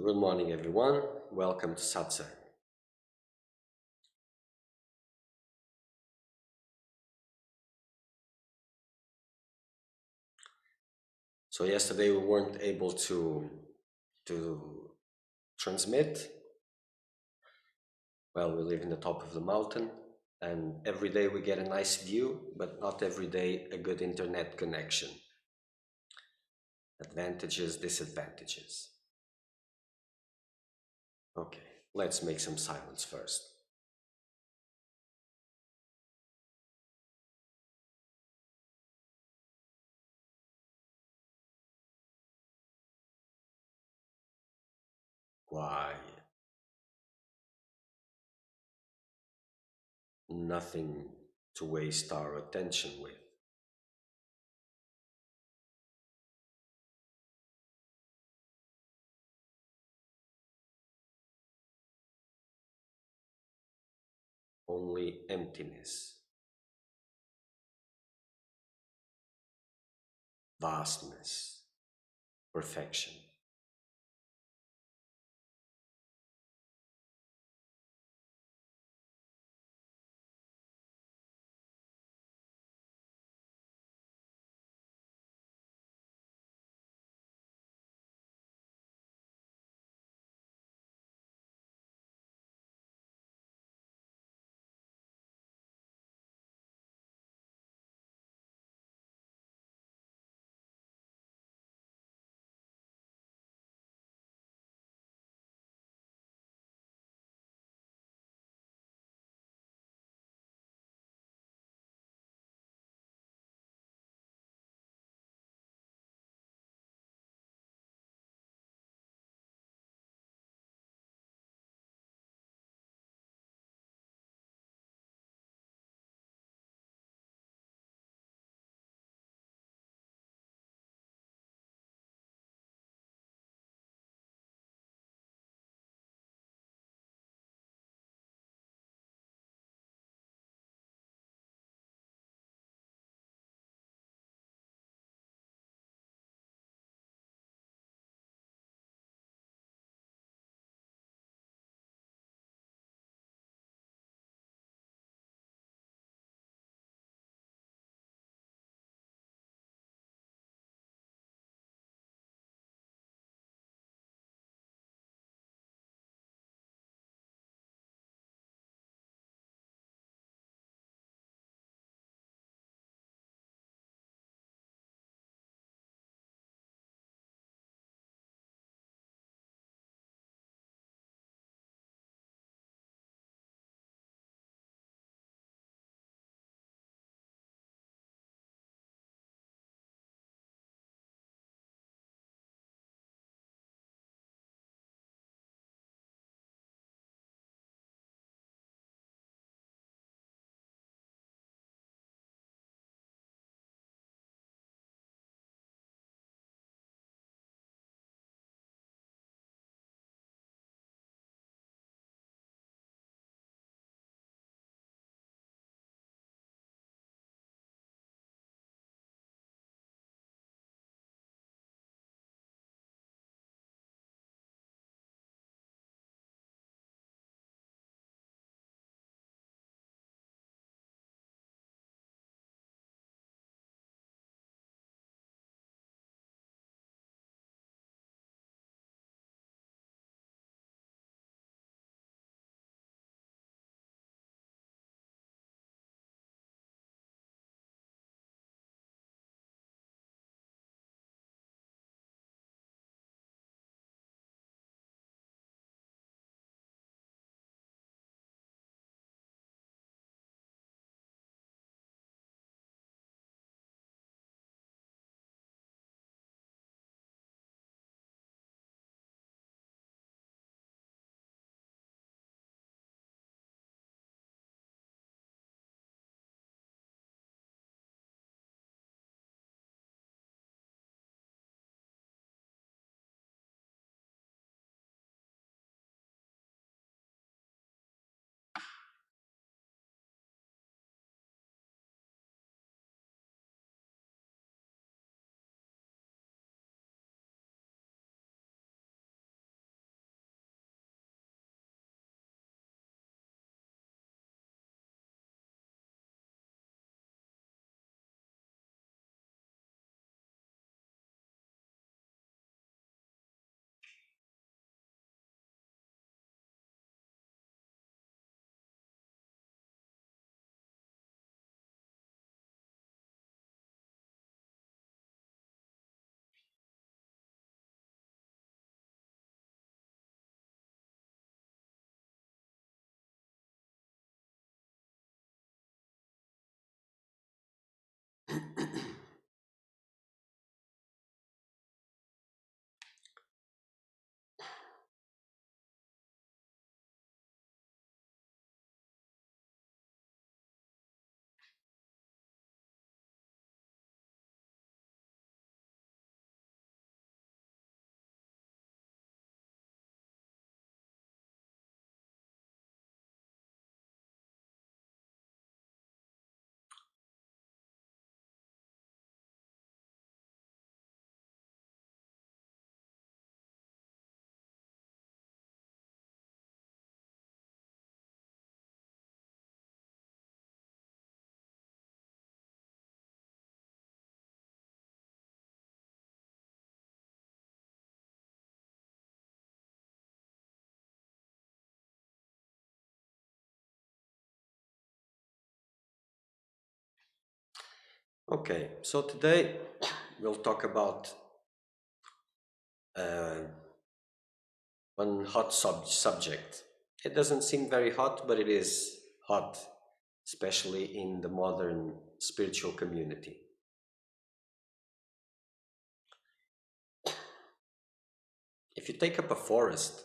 Good morning, everyone. Welcome to Satsang. So yesterday we weren't able to transmit. Well, we live in the top of the mountain, and every day we get a nice view, but not every day a good internet connection. Advantages, disadvantages. Okay, let's make some silence first. Quiet. Nothing to waste our attention with. Only emptiness, vastness, perfection. Okay, so today we'll talk about uh, one hot subject. It doesn't seem very hot, but it is hot, especially in the modern spiritual community. If you take up a forest,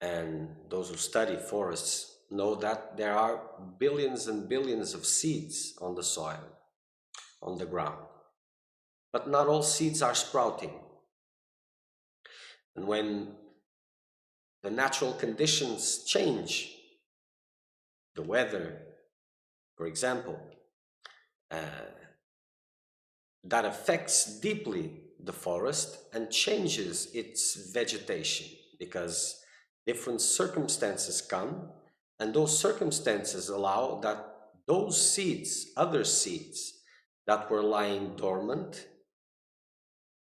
and those who study forests know that there are billions and billions of seeds on the soil, on the ground. But not all seeds are sprouting. And when the natural conditions change, the weather, for example, uh, that affects deeply the forest and changes its vegetation because different circumstances come, and those circumstances allow that those seeds, other seeds that were lying dormant,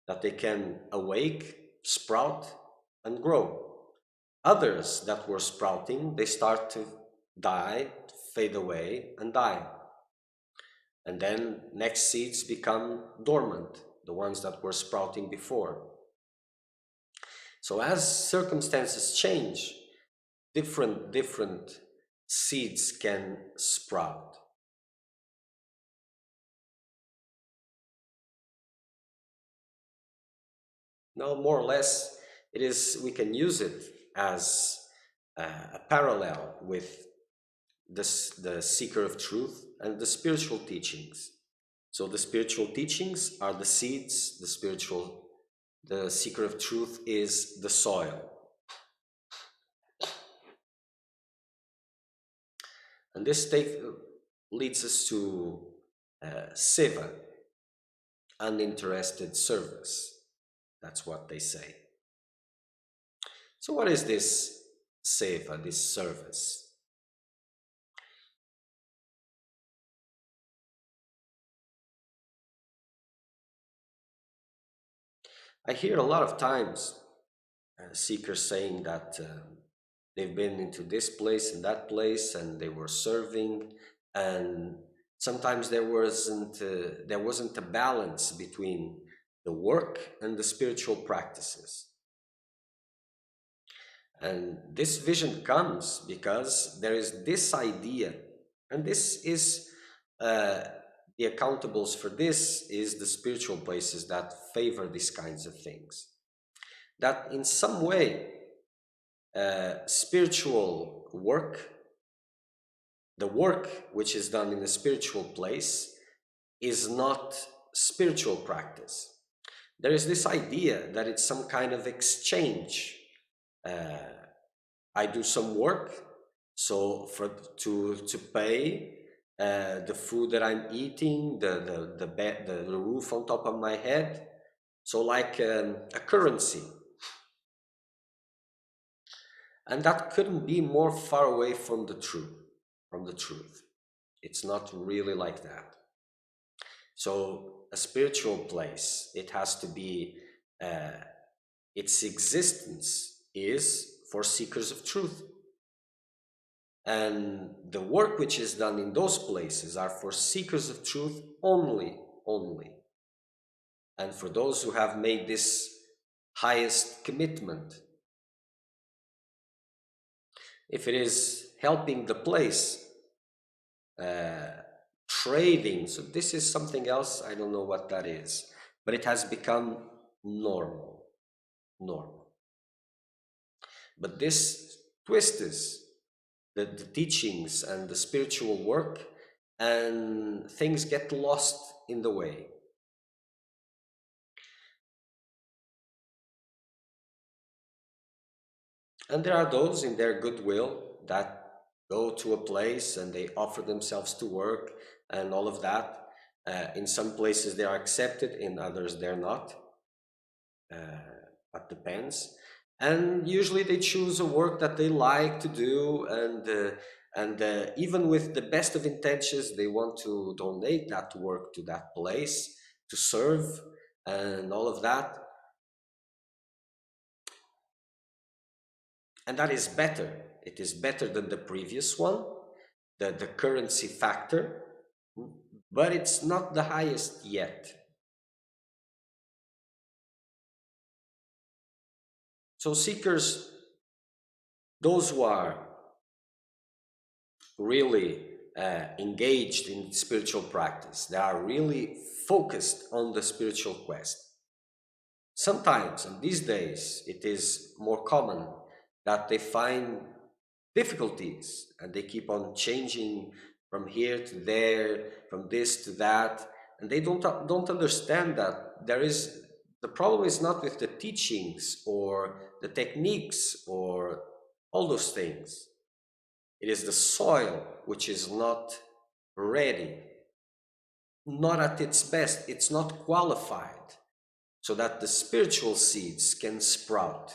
that they can awake, sprout, and grow. Others that were sprouting, they start to die, fade away, and die. And then next seeds become dormant, the ones that were sprouting before. So as circumstances change, different seeds can sprout. Now, more or less, it is, we can use it as a parallel with this, the seeker of truth and the spiritual teachings. So the spiritual teachings are the seeds, the seeker of truth is the soil. And this leads us to Seva, uninterested service. That's what they say. So what is this Seva, this service? I hear a lot of times seekers saying that they've been into this place and that place and they were serving, and sometimes there wasn't a balance between the work and the spiritual practices. And this vision comes because there is this idea, and this is uh, the accountables for this is the spiritual places that favor these kinds of things, that in some way spiritual work, the work which is done in a spiritual place, is not spiritual practice. There is this idea that it's some kind of exchange. Uh, I do some work, so for to pay the food that I'm eating, the bed, the roof on top of my head, so like a currency. And that couldn't be more far away from the truth, It's not really like that. So a spiritual place, it has to be, its existence is for seekers of truth. And the work which is done in those places are for seekers of truth only. And for those who have made this highest commitment. If it is helping the place, trading. So this is something else. I don't know what that is, but it has become normal. But this twists the teachings and the spiritual work, and things get lost in the way. And there are those in their goodwill that go to a place and they offer themselves to work and all of that. In some places they are accepted, in others they're not. That depends. And usually they choose a work that they like to do, and even with the best of intentions, they want to donate that work to that place to serve and all of that. And that is better. It is better than the previous one, the currency factor, but it's not the highest yet. So seekers, those who are really engaged in spiritual practice, they are really focused on the spiritual quest. Sometimes, and these days, it is more common that they find difficulties and they keep on changing from here to there, from this to that, and they don't understand that the problem is not with the teachings or the techniques or all those things. It is the soil which is not ready, not at its best. It's not qualified so that the spiritual seeds can sprout.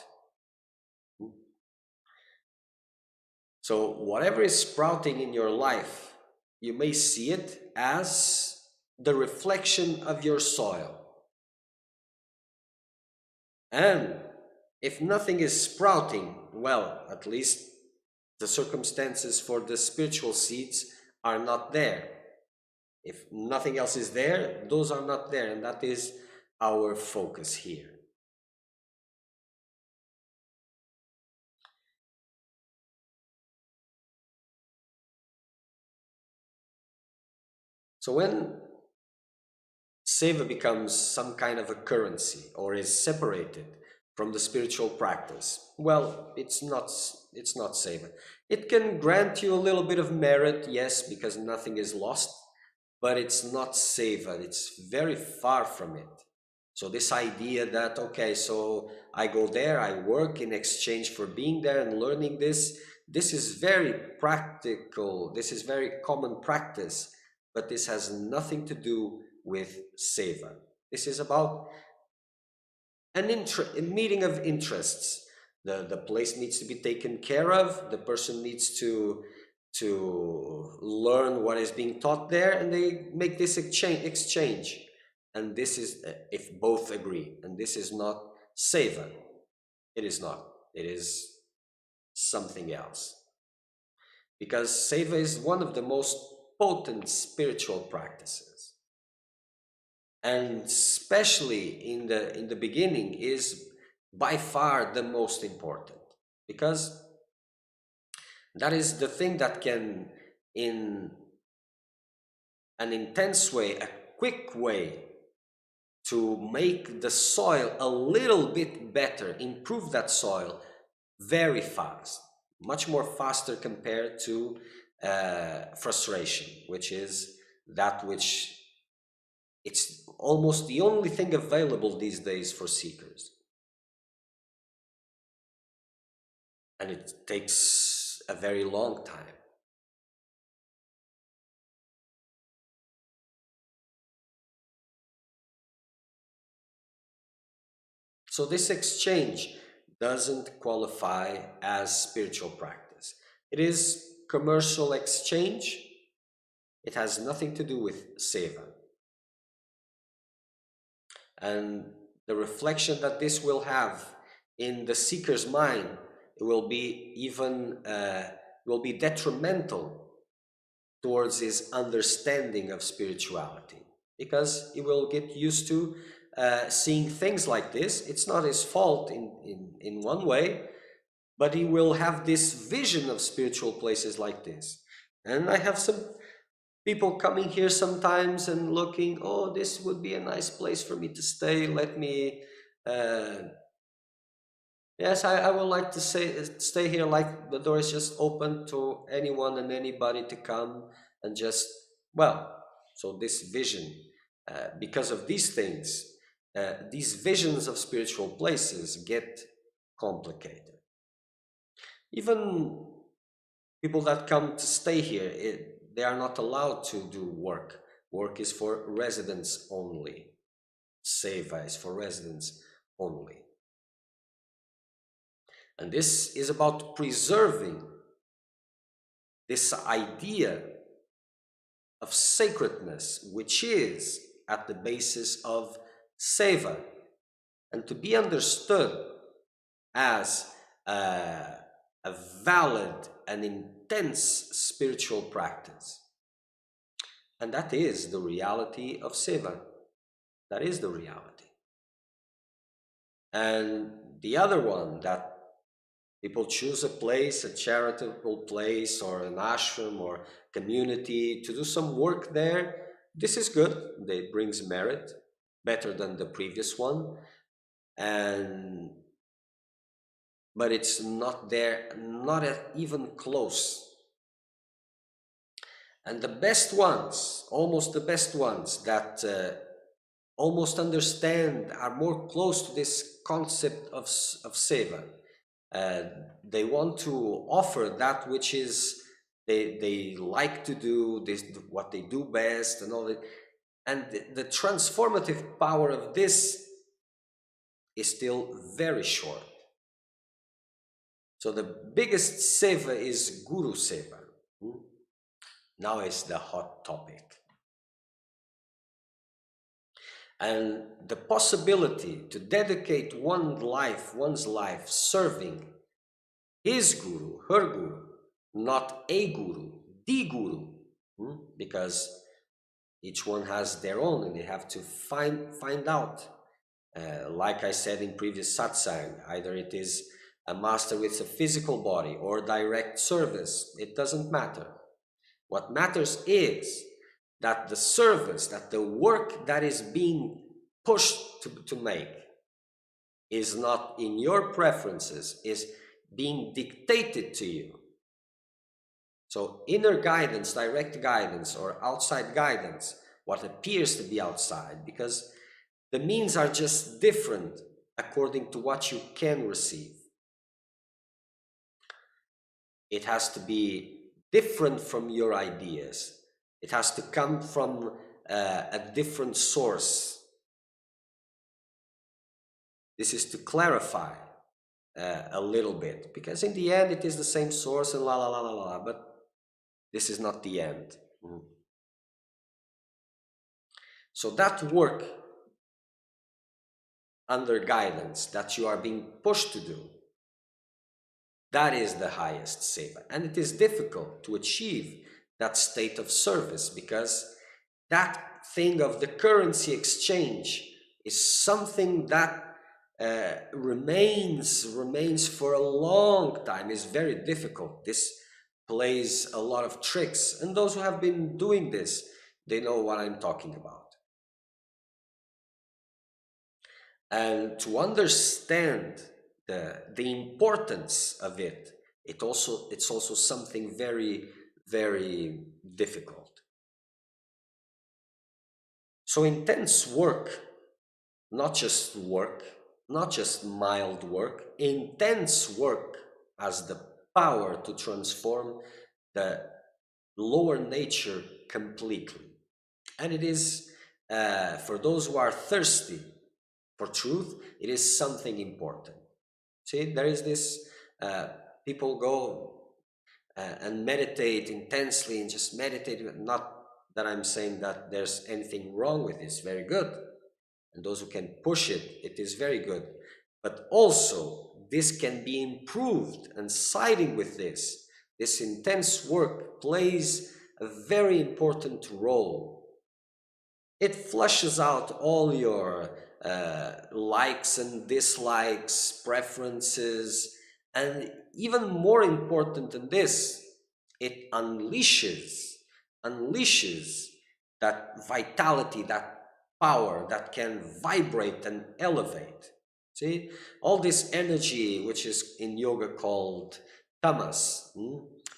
So whatever is sprouting in your life, you may see it as the reflection of your soil. And if nothing is sprouting, well, at least the circumstances for the spiritual seeds are not there. If nothing else is there, those are not there, and that is our focus here. So when Seva becomes some kind of a currency or is separated from the spiritual practice, well, it's not Seva. It can grant you a little bit of merit, yes, because nothing is lost, but it's not Seva. It's very far from it. So this idea that, okay, so I go there, I work in exchange for being there and learning this is very practical, this is very common practice, but this has nothing to do with Seva. This is about a meeting of interests. The place needs to be taken care of, the person needs to learn what is being taught there, and they make this exchange. And this is if both agree, and this is not Seva. It is not. It is something else. Because Seva is one of the most potent spiritual practices. And especially in the beginning is by far the most important. Because that is the thing that can, in an intense way, a quick way, to make the soil a little bit better, improve that soil very fast, much more faster compared to frustration, which is that which it's almost the only thing available these days for seekers. And it takes a very long time. So this exchange doesn't qualify as spiritual practice. It is commercial exchange. It has nothing to do with Seva. And the reflection that this will have in the seeker's mind, it will be even will be detrimental towards his understanding of spirituality, because he will get used to seeing things like this. It's not his fault in one way, but he will have this vision of spiritual places like this. And I have some People coming here sometimes and looking, oh, this would be a nice place for me to stay. Let me, yes, I would like to stay here. Like the door is just open to anyone and anybody to come and just, well, so this vision, because of these things, these visions of spiritual places get complicated. Even people that come to stay here, they are not allowed to do work. Work is for residents only. Seva is for residents only. And this is about preserving this idea of sacredness, which is at the basis of Seva, and to be understood as a valid and intense spiritual practice. And that is the reality of Seva. That is the reality. And the other one, that people choose a place, a charitable place, or an ashram or community to do some work there. This is good. It brings merit, better than the previous one. But it's not there, not even close. And the best ones, almost the best ones that almost understand, are more close to this concept of Seva. They want to offer that which is they like to do, this, what they do best, and all that. And the transformative power of this is still very short. So the biggest seva is Guru Seva. Now is the hot topic. And the possibility to dedicate one's life serving his guru, her guru, not a guru, the guru, because each one has their own and they have to find out. Like I said in previous satsang, either it is a master with a physical body or direct service, it doesn't matter. What matters is that the service, that the work that is being pushed to make is not in your preferences, is being dictated to you. So inner guidance, direct guidance, or outside guidance, what appears to be outside, because the means are just different according to what you can receive. It has to be different from your ideas. It has to come from a different source. This is to clarify a little bit, because in the end it is the same source and la la la la la, but this is not the end. So that work under guidance that you are being pushed to do, that is the highest seva. And it is difficult to achieve that state of service, because that thing of the currency exchange is something that remains for a long time, is very difficult. This plays a lot of tricks, and those who have been doing this, they know what I'm talking about. And to understand the importance of it, it's also something very, very difficult. So intense work, not just mild work, intense work has the power to transform the lower nature completely. And it is, for those who are thirsty for truth, it is something important. See, there is this, people go and meditate intensely and just meditate. Not that I'm saying that there's anything wrong with this, very good. And those who can push it, it is very good. But also, this can be improved, and siding with this intense work plays a very important role. It flushes out all your likes and dislikes, preferences, and even more important than this, it unleashes unleashes that vitality, that power that can vibrate and elevate. See, all this energy, which is in yoga called tamas,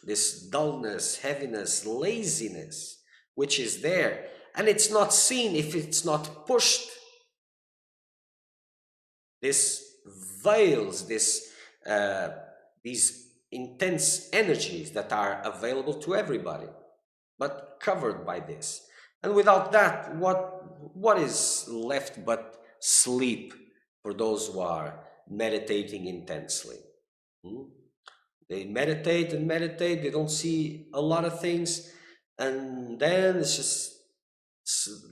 this dullness, heaviness, laziness, which is there, and it's not seen if it's not pushed. This veils these intense energies that are available to everybody, but covered by this. And without that, what is left but sleep for those who are meditating intensely? They meditate and meditate, they don't see a lot of things, and then it's just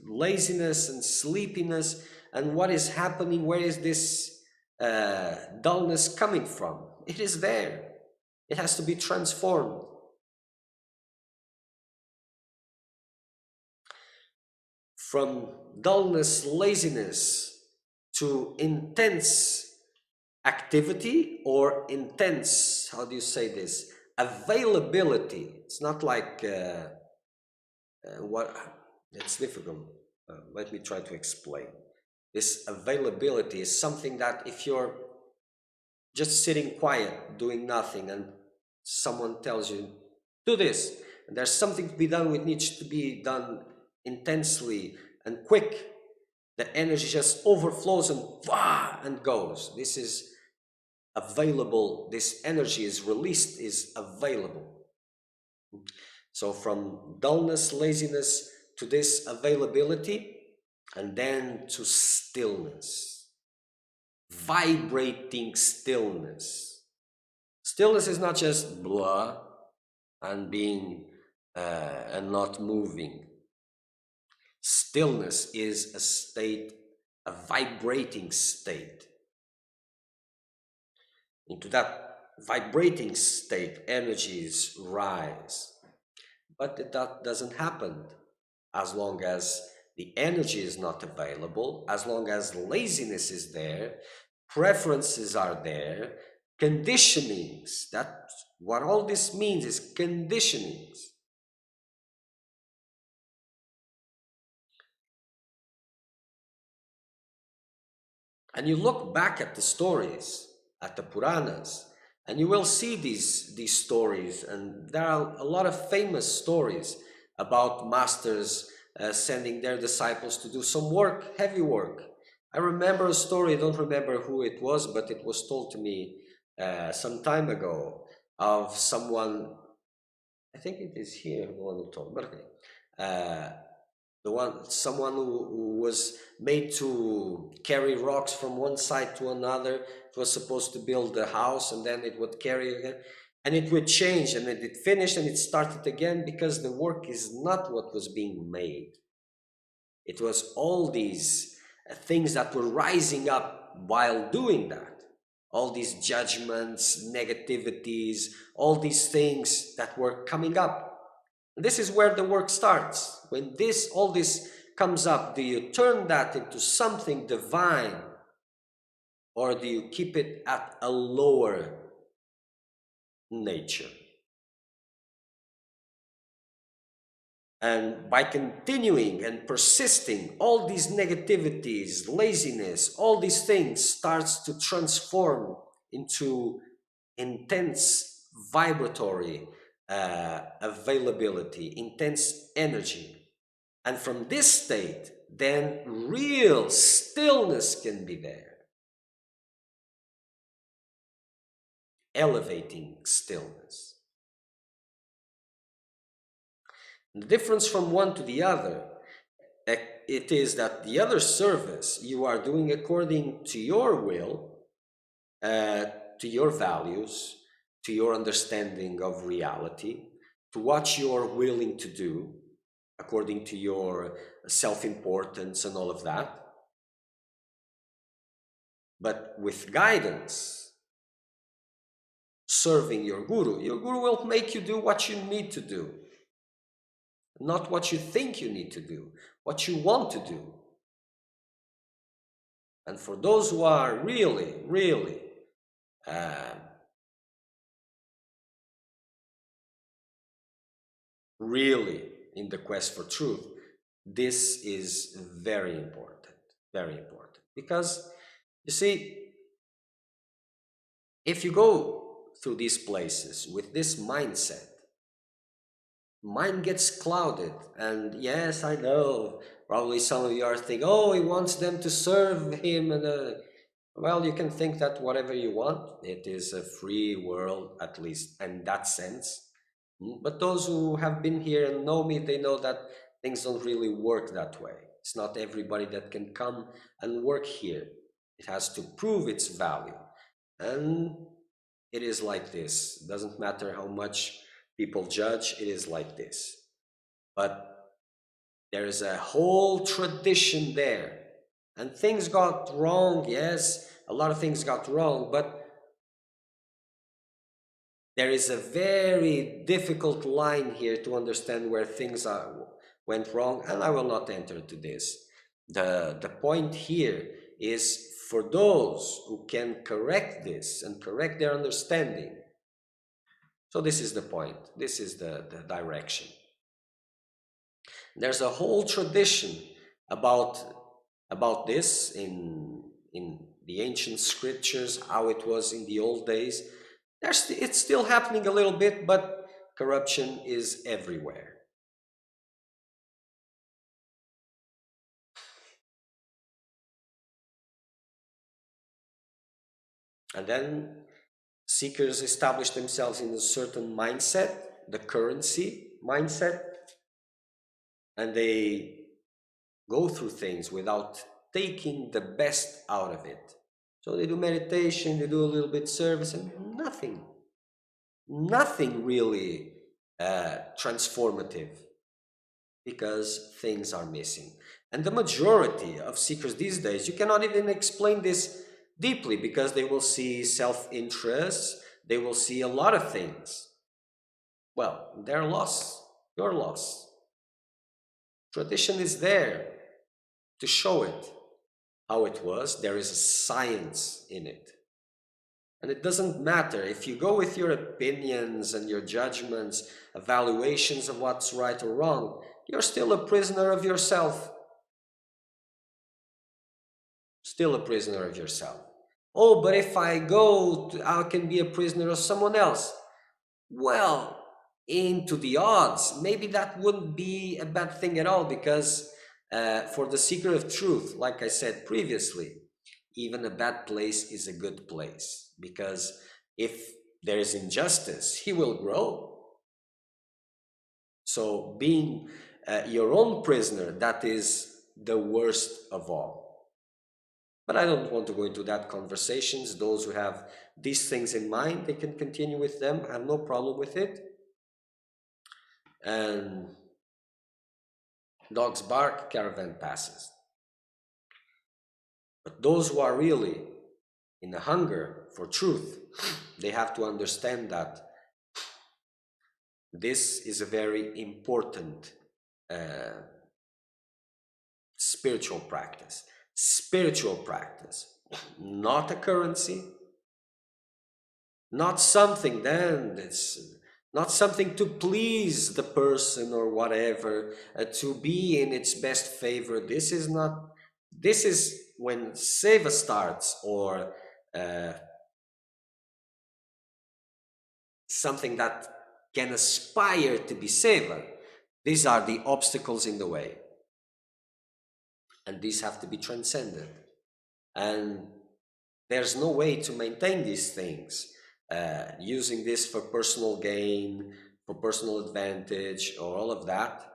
laziness and sleepiness. And what is happening? Where is this dullness coming from? It is there. It has to be transformed. From dullness, laziness, to intense activity, or intense, how do you say this? Availability. It's not like what, it's difficult. Let me try to explain. This availability is something that if you're just sitting quiet, doing nothing, and someone tells you, do this, and there's something to be done which needs to be done intensely and quick, the energy just overflows and goes. This is available, this energy is released, is available. So from dullness, laziness, to this availability, and then to stillness, vibrating stillness. Stillness is not just blah and being and not moving. Stillness is a state, a vibrating state. Into that vibrating state, energies rise. But that doesn't happen as long as the energy is not available, as long as laziness is there, preferences are there, conditionings. That's what all this means, is conditionings. And you look back at the stories, at the Puranas, and you will see these stories, and there are a lot of famous stories about masters sending their disciples to do some work, heavy work. I remember a story, I don't remember who it was, but it was told to me some time ago, of someone, I think it is here, the one who told, but okay. Someone who was made to carry rocks from one side to another. It was supposed to build a house, and then it would carry again, and it would change, and it finished, and it started again, because the work is not what was being made. It was all these things that were rising up while doing that. All these judgments, negativities, all these things that were coming up. This is where the work starts. When all this comes up, do you turn that into something divine, or do you keep it at a lower nature? And by continuing and persisting, all these negativities, laziness, all these things starts to transform into intense vibratory availability, intense energy. And from this state, then real stillness can be there. Elevating stillness. The difference from one to the other, it is that the other service you are doing according to your will, to your values, to your understanding of reality, to what you're willing to do, according to your self-importance and all of that. But with guidance, serving your guru will make you do what you need to do, not what you think you need to do, what you want to do. And for those who are really, really really in the quest for truth, this is very important, because you see, if you go through these places with this mindset, mind gets clouded. And yes, I know, probably some of you are thinking, oh, he wants them to serve him, and well, you can think that whatever you want. It is a free world, at least in that sense. But those who have been here and know me, they know that things don't really work that way. It's not everybody that can come and work here. It has to prove its value. And it is like this. It doesn't matter how much people judge, it is like this. But there is a whole tradition there. And things got wrong, yes, a lot of things got wrong, but there is a very difficult line here to understand where things went wrong, and I will not enter into this. The point here is for those who can correct this and correct their understanding. So this is the point. This is the direction. There's a whole tradition about this in the ancient scriptures, how it was in the old days. It's still happening a little bit, but corruption is everywhere. And then seekers establish themselves in a certain mindset, the currency mindset, and they go through things without taking the best out of it. So they do meditation, they do a little bit service, and nothing really transformative, because things are missing. And the majority of seekers these days, you cannot even explain this deeply, because they will see self-interest, they will see a lot of things. Well, they're lost, you're lost. Tradition is there to show it how it was. There is a science in it. And it doesn't matter if you go with your opinions and your judgments, evaluations of what's right or wrong, you're still a prisoner of yourself. Still a prisoner of yourself. Oh, but if I I can be a prisoner of someone else. Well, into the odds, maybe that wouldn't be a bad thing at all, because for the seeker of truth, like I said previously, even a bad place is a good place, because if there is injustice, he will grow. So being your own prisoner, that is the worst of all. But I don't want to go into that conversations. Those who have these things in mind, they can continue with them. I have no problem with it. And dogs bark, caravan passes. But those who are really in a hunger for truth, they have to understand that this is a very important spiritual practice. Spiritual practice, not a currency, not something then that's not something to please the person or whatever, to be in its best favor. This is not, this is when Seva starts, or something that can aspire to be Seva. These are the obstacles in the way. And these have to be transcended. And there's no way to maintain these things using this for personal gain, for personal advantage, or all of that,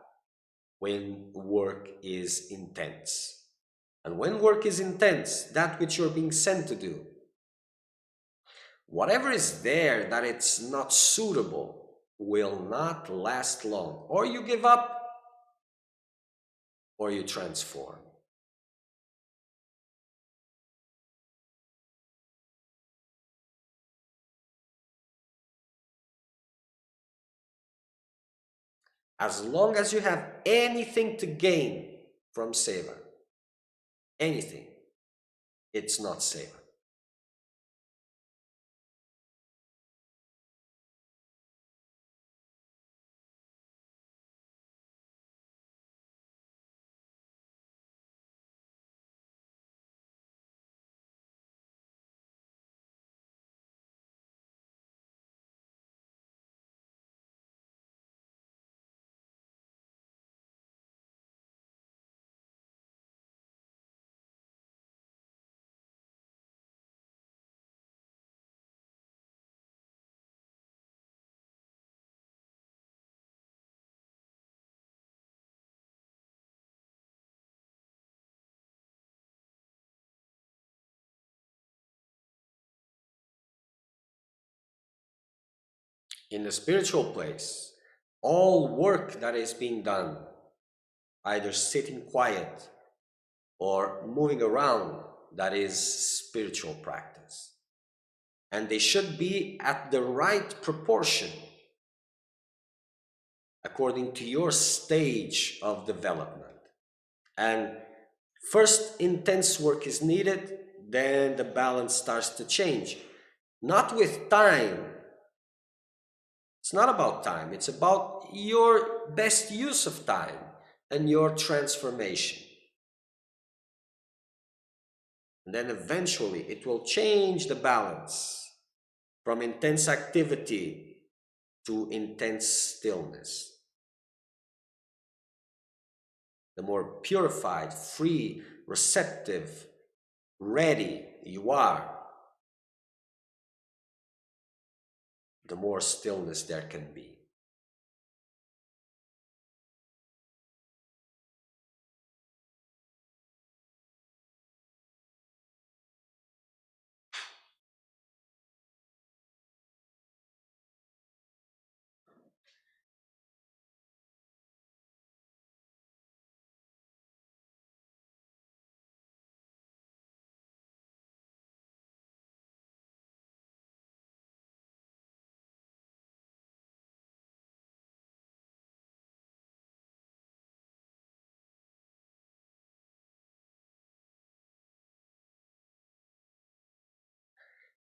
when work is intense. And when work is intense, that which you're being sent to do, whatever is there that it's not suitable will not last long. Or you give up, or you transform. As long as you have anything to gain from Seva, anything, it's not Seva. In the spiritual place, all work that is being done, either sitting quiet or moving around, that is spiritual practice. And they should be at the right proportion according to your stage of development. And first intense work is needed, then the balance starts to change. Not with time. It's not about time. It's about your best use of time and your transformation. And then eventually it will change the balance from intense activity to intense stillness. The more purified, free, receptive, ready you are, the more stillness there can be.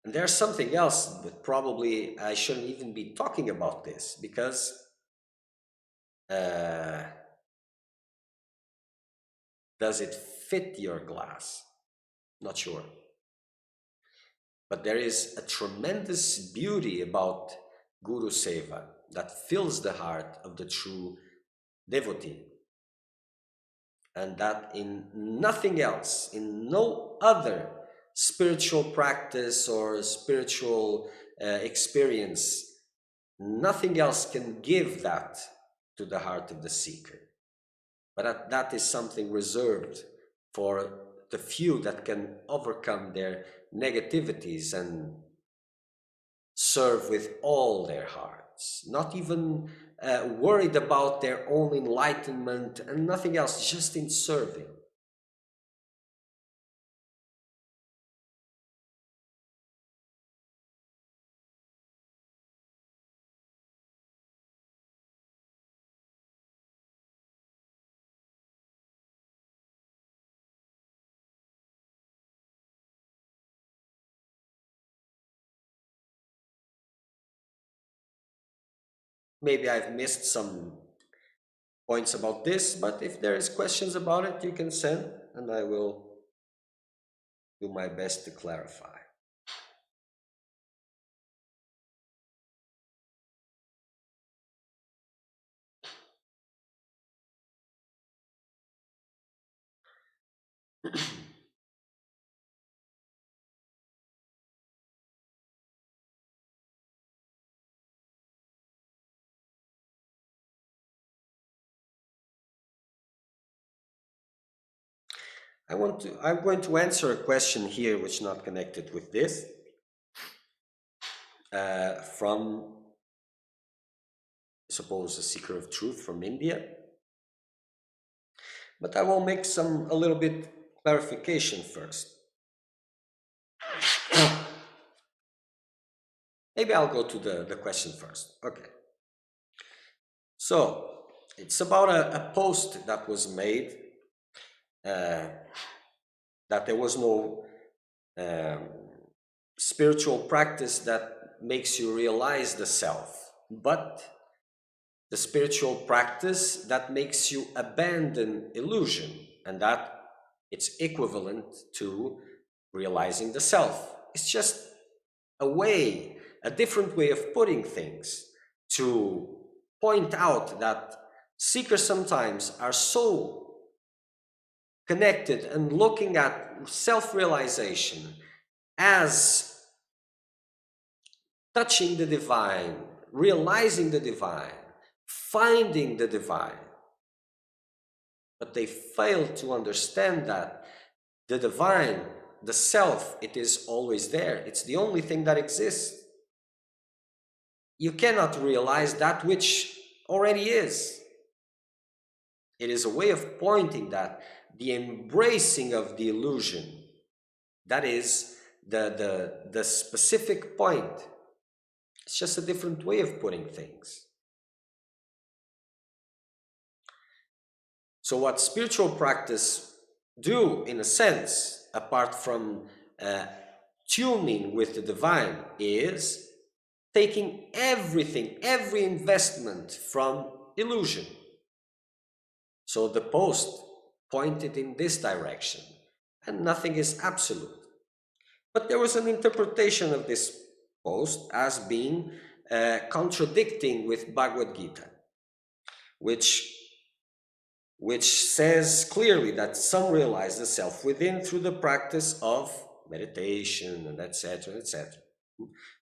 And there's something else, but probably I shouldn't even be talking about this because does it fit your glass? Not sure. But there is a tremendous beauty about Guru Seva that fills the heart of the true devotee. And that in nothing else, in no other spiritual practice or spiritual experience, nothing else can give that to the heart of the seeker. But that is something reserved for the few that can overcome their negativities and serve with all their hearts, not even worried about their own enlightenment and nothing else, just in serving. Maybe I've missed some points about this, but if there is questions about it, you can send and I will do my best to clarify. I'm going to answer a question here which is not connected with this, from, I suppose, a seeker of truth from India. But I will make a little bit clarification first. Maybe I'll go to the question first. Okay. So it's about a post that was made, that there was no spiritual practice that makes you realize the self, but the spiritual practice that makes you abandon illusion, and that it's equivalent to realizing the self. It's just a different way of putting things to point out that seekers sometimes are so connected and looking at self-realization as touching the divine, realizing the divine, finding the divine. But they fail to understand that the divine, the self, it is always there. It's the only thing that exists. you cannot realize that which already is. It is a way of pointing that the embracing of the illusion, that is the specific point. It's just a different way of putting things. So what spiritual practice do, in a sense, apart from tuning with the divine, is taking everything, every investment from illusion. So the post pointed in this direction, and nothing is absolute. But there was an interpretation of this post as being contradicting with Bhagavad Gita, which says clearly that some realize the self within through the practice of meditation and etc., etc.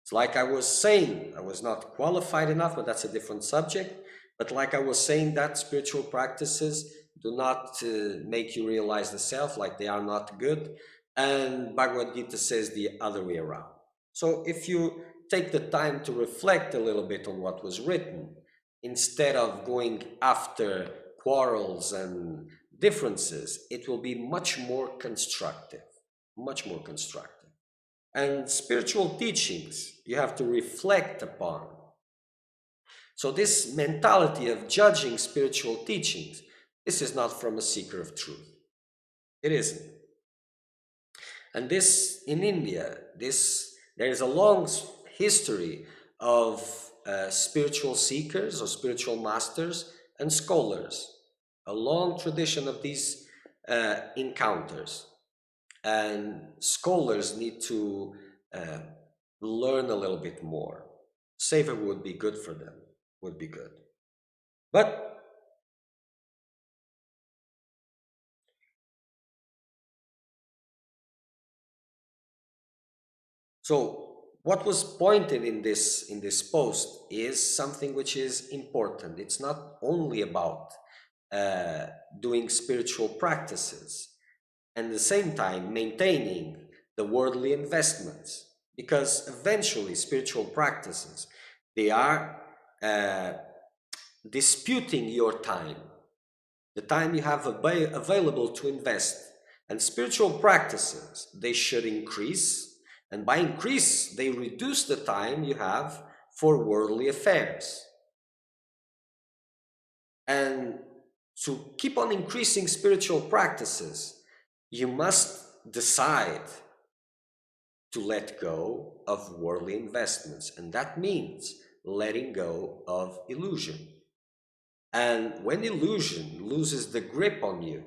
It's like I was saying, I was not qualified enough, but that's a different subject. But like I was saying, that spiritual practices do not make you realize the self, like they are not good. And Bhagavad Gita says the other way around. So if you take the time to reflect a little bit on what was written, instead of going after quarrels and differences, it will be much more constructive, much more constructive. And spiritual teachings you have to reflect upon. So this mentality of judging spiritual teachings, this is not from a seeker of truth. It isn't. And this, in India, there is a long history of spiritual seekers or spiritual masters and scholars, a long tradition of these encounters. And scholars need to learn a little bit more. Seva would be good for them, would be good. But so what was pointed in this post is something which is important. It's not only about doing spiritual practices and at the same time maintaining the worldly investments, because eventually spiritual practices, they are disputing your time, the time you have available to invest. And spiritual practices, they should increase, and by increase they reduce the time you have for worldly affairs. And to keep on increasing spiritual practices, you must decide to let go of worldly investments, and that means letting go of illusion. And when illusion loses the grip on you,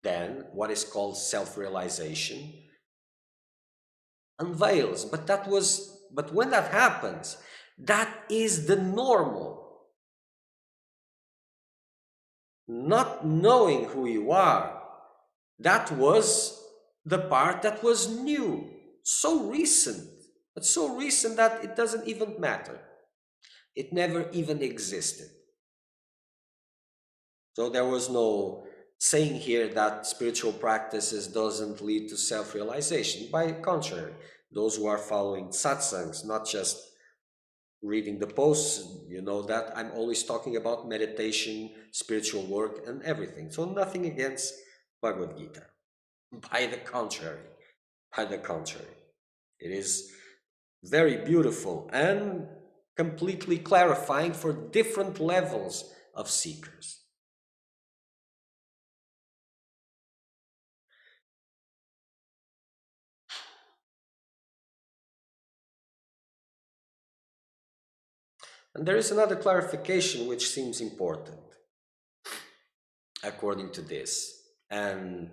then what is called self-realization unveils. But when that happens, that is the normal. Not knowing who you are, that was the part that was new, so recent, but so recent that it doesn't even matter. It never even existed. So there was no saying here that spiritual practices doesn't lead to self-realization. By the contrary, those who are following satsangs, not just reading the posts, you know that I'm always talking about meditation, spiritual work, and everything. So nothing against Bhagavad Gita. By the contrary, it is very beautiful and completely clarifying for different levels of seekers. And there is another clarification which seems important according to this. And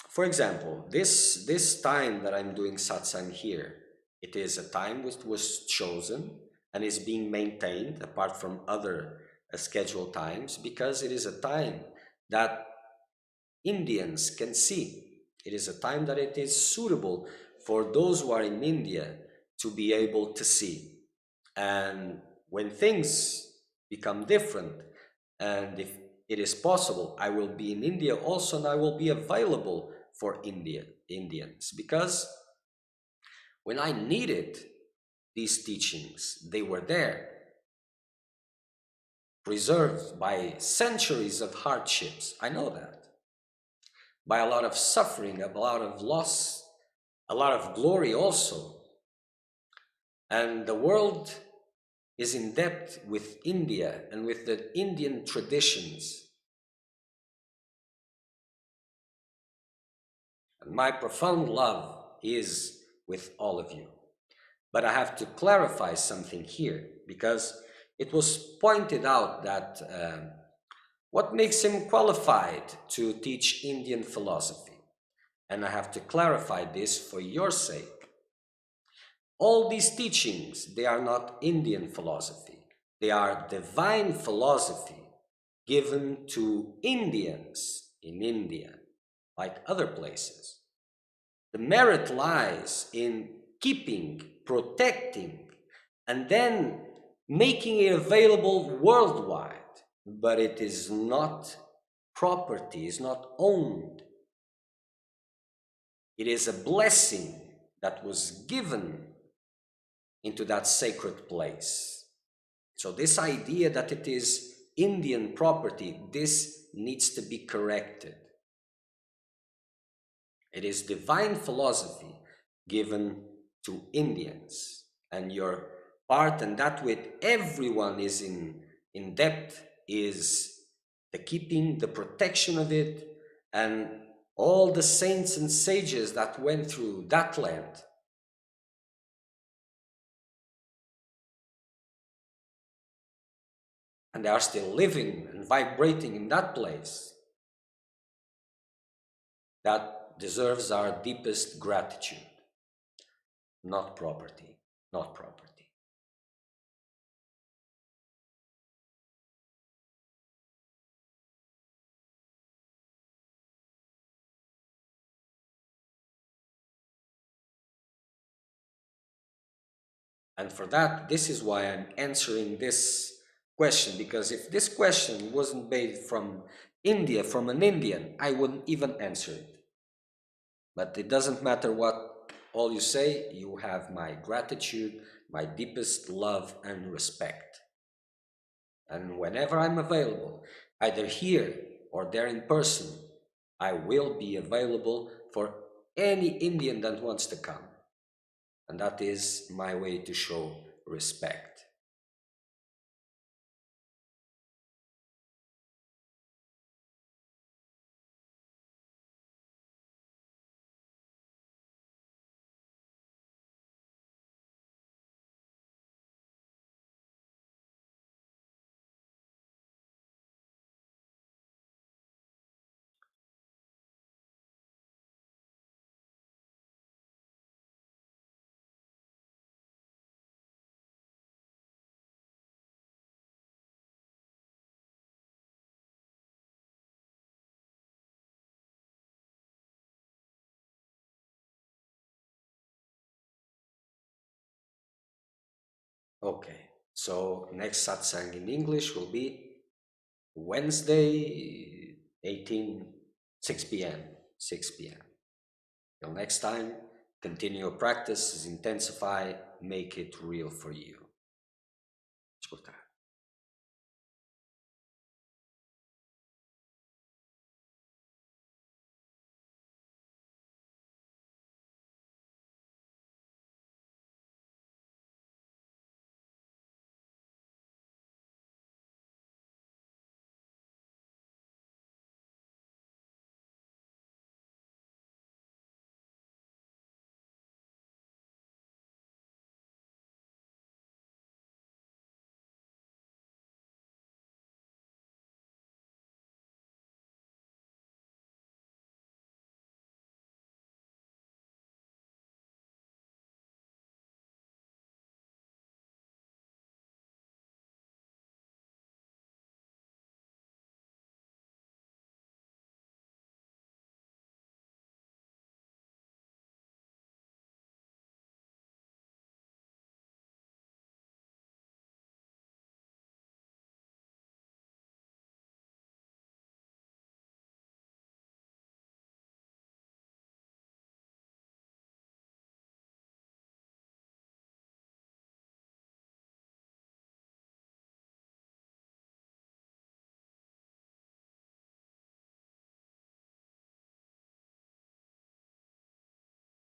for example, this time that I'm doing satsang here, it is a time which was chosen and is being maintained apart from other scheduled times, because it is a time that Indians can see. It is a time that it is suitable for those who are in India to be able to see. And when things become different, and if it is possible, I will be in India also, and I will be available for Indians, because When I needed these teachings, they were there, preserved by centuries of hardships. I know that. By a lot of suffering, a lot of loss, a lot of glory also. And the world is in debt with India and with the Indian traditions. And my profound love is with all of you. But I have to clarify something here, because it was pointed out that what makes him qualified to teach Indian philosophy? And I have to clarify this for your sake. All these teachings, they are not Indian philosophy. They are divine philosophy given to Indians in India, like other places. The merit lies in keeping, protecting, and then making it available worldwide. But it is not property, it's not owned. It is a blessing that was given into that sacred place. So this idea that it is Indian property, this needs to be corrected. It is divine philosophy given to Indians, and your part, and that with everyone is in depth, is the keeping, the protection of it, and all the saints and sages that went through that land. And they are still living and vibrating in that place. That deserves our deepest gratitude. Not property, not property. And for that, this is why I'm answering this question, because if this question wasn't made from India, from an Indian, I wouldn't even answer it. But it doesn't matter what all you say, you have my gratitude, my deepest love and respect. And whenever I'm available, either here or there in person, I will be available for any Indian that wants to come. And that is my way to show respect. Okay, so next satsang in English will be Wednesday, 18, 6 p.m. 6 p.m. Till next time, continue your practice, intensify, make it real for you. Ascoltate.